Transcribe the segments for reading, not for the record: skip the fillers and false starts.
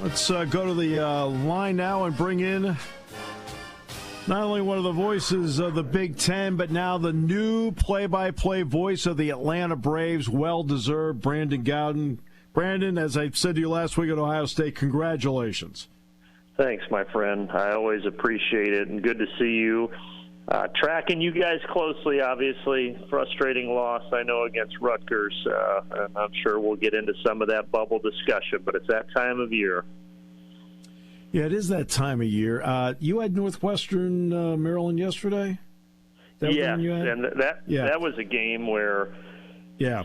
Let's go to the line now and bring in not only one of the voices of the Big Ten, but now the new play-by-play voice of the Atlanta Braves, well-deserved, Brandon Gowden. Brandon, as I said to you last week at Ohio State, congratulations. Thanks, my friend. I always appreciate it, and good to see you. Tracking you guys closely, obviously. Frustrating loss, I know, against Rutgers. And I'm sure we'll get into some of that bubble discussion, but it's that time of year. Yeah, it is that time of year. You had Northwestern Maryland yesterday? Yes, and that was a game where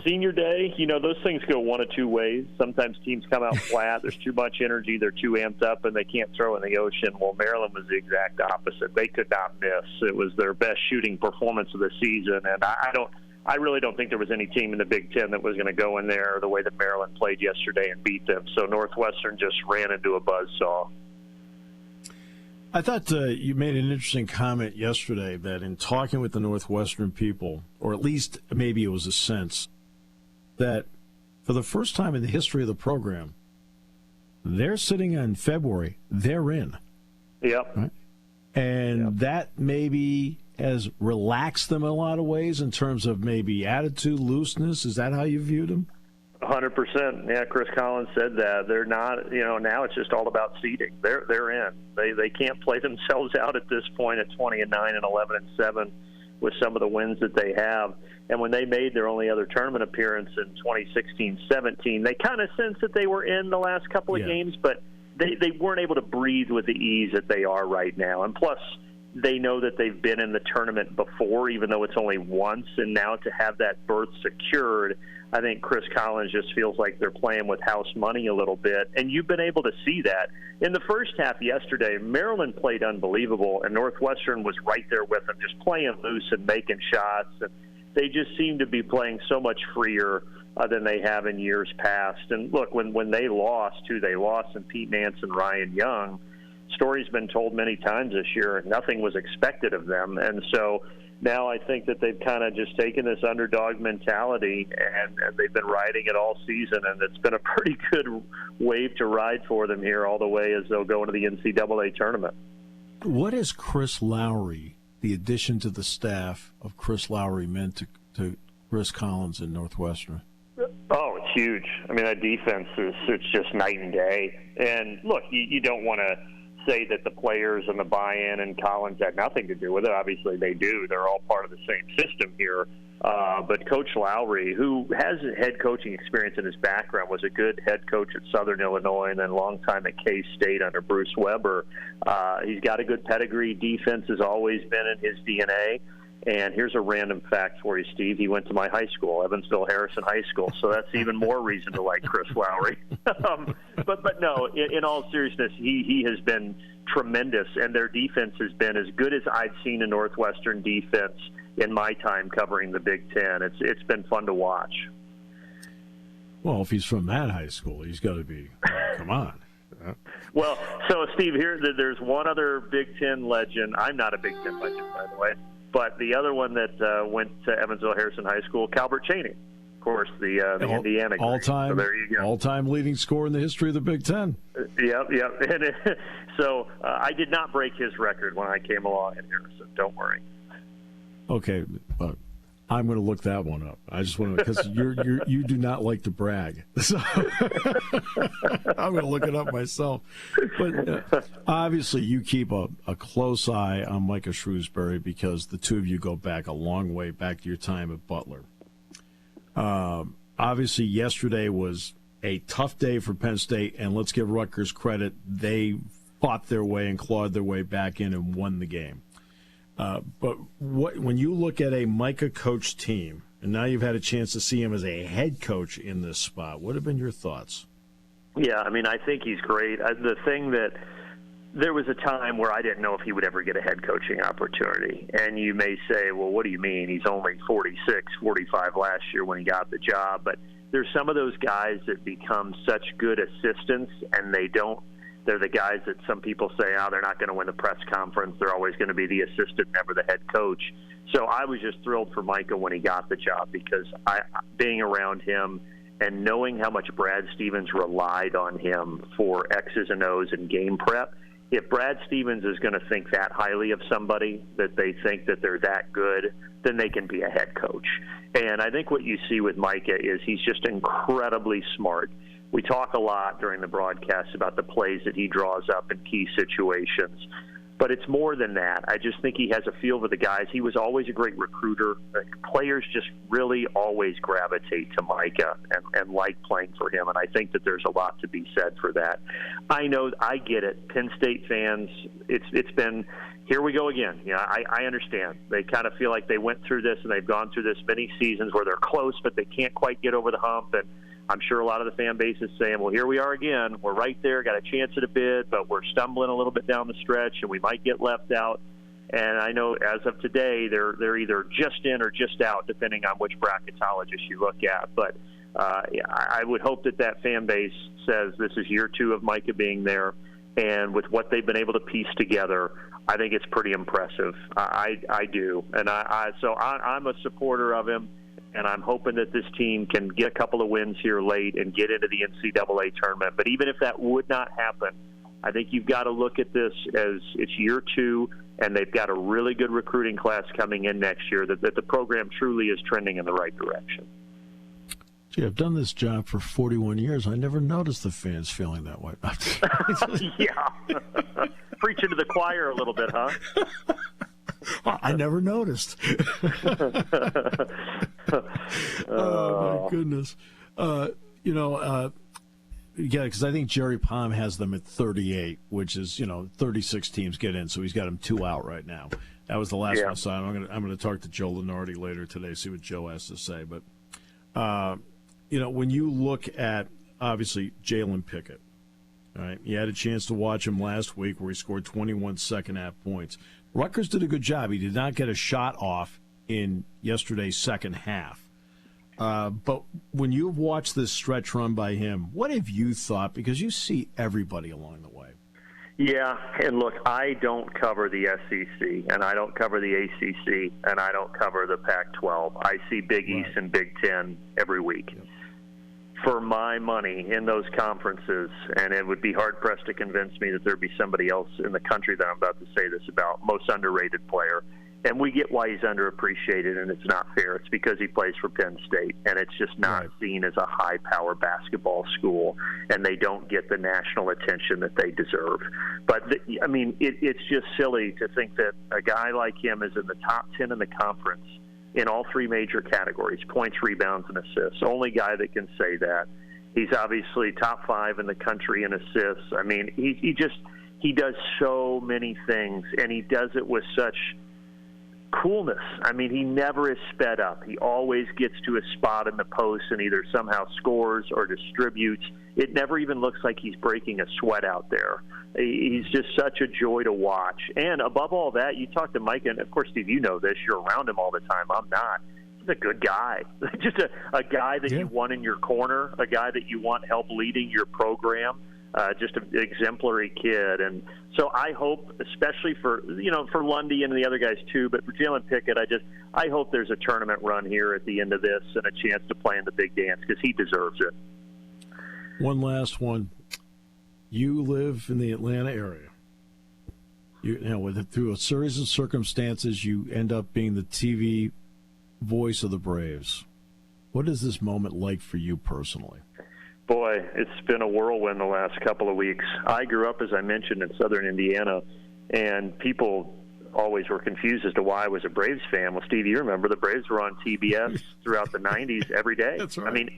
senior day, those things go one of two ways. Sometimes teams come out flat. There's too much energy. They're too amped up, and they can't throw in the ocean. Well, Maryland was the exact opposite. They could not miss. It was their best shooting performance of the season, and I really don't think there was any team in the Big Ten that was going to go in there the way that Maryland played yesterday and beat them. So Northwestern just ran into a buzzsaw. I thought you made an interesting comment yesterday that in talking with the Northwestern people, or at least maybe it was a sense, that for the first time in the history of the program, they're sitting in February, they're in. Yep. Right? And that maybe has relaxed them in a lot of ways in terms of maybe attitude, looseness. Is that how you viewed them? 100%. Yeah, Chris Collins said that. They're not, now it's just all about seeding. They're in. They can't play themselves out at this point at 20-9 and 11-7 with some of the wins that they have. And when they made their only other tournament appearance in 2016-17, they kind of sensed that they were in the last couple of games, but they weren't able to breathe with the ease that they are right now. And plus, they know that they've been in the tournament before, even though it's only once, and now to have that berth secured, I think Chris Collins just feels like they're playing with house money a little bit, and you've been able to see that. In the first half yesterday, Maryland played unbelievable, and Northwestern was right there with them, just playing loose and making shots. And they just seem to be playing so much freer than they have in years past. And look, when they lost, and Pete Nance and Ryan Young, story's been told many times this year, nothing was expected of them. And so now I think that they've kind of just taken this underdog mentality, and they've been riding it all season, and it's been a pretty good wave to ride for them here all the way as they'll go into the NCAA tournament. What has Chris Lowry, the addition to the staff of Chris Lowry, meant to Chris Collins in Northwestern? Oh, it's huge. I mean, that defense it's just night and day. And look, you don't want to say that the players and the buy-in and Collins had nothing to do with it. Obviously they do. They're all part of the same system here. But Coach Lowry, who has head coaching experience in his background, was a good head coach at Southern Illinois and then a long time at K-State under Bruce Weber. He's got a good pedigree. Defense has always been in his DNA. And here's a random fact for you, Steve. He went to my high school, Evansville Harrison High School, so that's even more reason to like Chris Lowry. But no, in all seriousness, he has been tremendous, and their defense has been as good as I've seen a Northwestern defense in my time covering the Big Ten. It's been fun to watch. Well, if he's from that high school, he's got to be. Come on. Well, so Steve, here there's one other Big Ten legend. I'm not a Big Ten legend, by the way. But the other one that went to Evansville Harrison High School, Calbert Chaney, of course, the Indiana guy. All-time, so there you go. All-time leading scorer in the history of the Big Ten. Yep. And so I did not break his record when I came along in Harrison. Don't worry. Okay, I'm going to look that one up. I just want to, because you do not like to brag. So I'm going to look it up myself. But obviously you keep a close eye on Micah Shrewsbury because the two of you go back a long way, back to your time at Butler. Obviously yesterday was a tough day for Penn State, and let's give Rutgers credit. They fought their way and clawed their way back in and won the game. But when you look at a Micah coach team, and now you've had a chance to see him as a head coach in this spot, what have been your thoughts? Yeah, I mean, I think he's great. The thing that there was a time where I didn't know if he would ever get a head coaching opportunity. And you may say, well, what do you mean? He's only 46, 45 last year when he got the job. But there's some of those guys that become such good assistants, and they're the guys that some people say, they're not going to win the press conference. They're always going to be the assistant, never the head coach. So I was just thrilled for Micah when he got the job because being around him and knowing how much Brad Stevens relied on him for X's and O's and game prep, if Brad Stevens is going to think that highly of somebody, that they think that they're that good, then they can be a head coach. And I think what you see with Micah is he's just incredibly smart. We talk a lot during the broadcast about the plays that he draws up in key situations. But it's more than that. I just think he has a feel for the guys. He was always a great recruiter. Players just really always gravitate to Micah and like playing for him, and I think that there's a lot to be said for that. I know, I get it. Penn State fans, it's been, here we go again. You know, I understand. They kind of feel like they went through this, and they've gone through this many seasons where they're close, but they can't quite get over the hump, and I'm sure a lot of the fan base is saying, well, here we are again. We're right there, got a chance at a bid, but we're stumbling a little bit down the stretch, and we might get left out. And I know as of today, they're either just in or just out, depending on which bracketologist you look at. But I would hope that fan base says this is year 2 of Micah being there, and with what they've been able to piece together, I think it's pretty impressive. I do. And so I'm a supporter of him. And I'm hoping that this team can get a couple of wins here late and get into the NCAA tournament. But even if that would not happen, I think you've got to look at this as it's year 2, and they've got a really good recruiting class coming in next year, that the program truly is trending in the right direction. Gee, I've done this job for 41 years. I never noticed the fans feeling that way. Yeah. Preaching to the choir a little bit, huh? I never noticed. Oh, my goodness. Yeah, because I think Jerry Palm has them at 38, which is, 36 teams get in, so he's got them 2 out right now. That was the last one I saw. I'm going to talk to Joe Lenardi later today, see what Joe has to say. But, when you look at, obviously, Jalen Pickett, all right, you had a chance to watch him last week where he scored 21 second-half points. Rutgers did a good job. He did not get a shot off in yesterday's second half. But when you've watched this stretch run by him, what have you thought? Because you see everybody along the way. Yeah, and look, I don't cover the SEC, and I don't cover the ACC, and I don't cover the Pac-12. I see Big East and Big Ten every week. Yep. For my money in those conferences, and it would be hard-pressed to convince me that there'd be somebody else in the country that I'm about to say this about, most underrated player. And we get why he's underappreciated, and it's not fair. It's because he plays for Penn State, and it's just not seen as a high-power basketball school, and they don't get the national attention that they deserve. But, it's just silly to think that a guy like him is in the top 10 in the conference in all 3 major categories, points, rebounds, and assists. Only guy that can say that. He's obviously top 5 in the country in assists. I mean, he does so many things, and he does it with such coolness. I mean, he never is sped up. He always gets to a spot in the post and either somehow scores or distributes. It never even looks like he's breaking a sweat out there. He's just such a joy to watch. And above all that, you talk to Mike, and of course, Steve, you know this. You're around him all the time. I'm not. He's a good guy. Just a guy that you want in your corner, a guy that you want help leading your program. Just an exemplary kid. And so I hope, especially for Lundy and the other guys too, but for Jalen Pickett, I hope there's a tournament run here at the end of this and a chance to play in the big dance because he deserves it. One last one. You live in the Atlanta area. Through a series of circumstances, you end up being the TV voice of the Braves. What is this moment like for you personally? Boy, it's been a whirlwind the last couple of weeks. I grew up, as I mentioned, in southern Indiana, and people always were confused as to why I was a Braves fan. Well, Steve, you remember the Braves were on TBS throughout the 90s every day. That's right. I mean,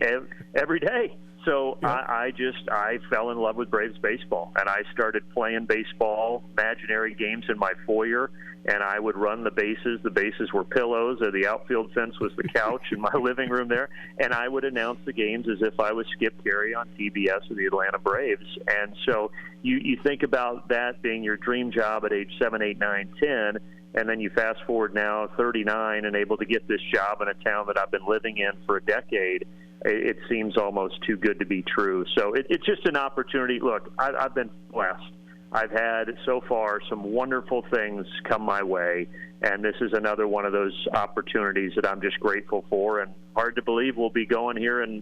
every day. So I fell in love with Braves baseball, and I started playing baseball, imaginary games in my foyer, and I would run the bases. The bases were pillows, or the outfield fence was the couch in my living room there, and I would announce the games as if I was Skip Carey on TBS of the Atlanta Braves. And so you think about that being your dream job at age 7, 8, 9, 10, and then you fast forward now 39 and able to get this job in a town that I've been living in for a decade. It seems almost too good to be true. So it's just an opportunity. Look, I've been blessed. I've had so far some wonderful things come my way, and this is another one of those opportunities that I'm just grateful for. And hard to believe we'll be going here in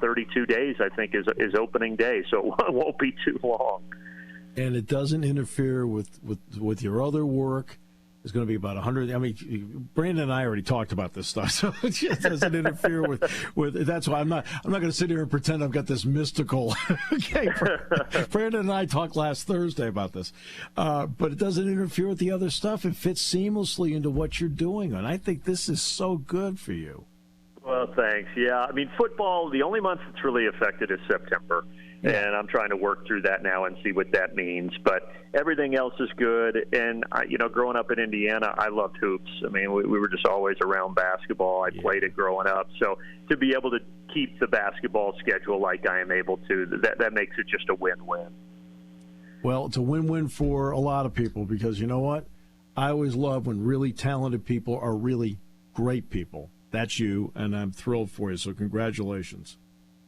32 days. I think is opening day, so it won't be too long. And it doesn't interfere with your other work. It's going to be about 100. I mean, Brandon and I already talked about this stuff, so it just doesn't interfere with. That's why I'm not going to sit here and pretend I've got this mystical. Okay, Brandon and I talked last Thursday about this, but it doesn't interfere with the other stuff. It fits seamlessly into what you're doing, and I think this is so good for you. Well, thanks. Yeah, I mean, football. The only month that's really affected is September. And I'm trying to work through that now and see what that means. But everything else is good. And, growing up in Indiana, I loved hoops. I mean, we were just always around basketball. I played it growing up. So to be able to keep the basketball schedule like I am able to, that makes it just a win-win. Well, it's a win-win for a lot of people because you know what? I always love when really talented people are really great people. That's you, and I'm thrilled for you. So congratulations.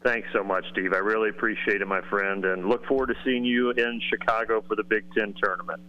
Thanks so much, Steve. I really appreciate it, my friend, and look forward to seeing you in Chicago for the Big Ten tournament.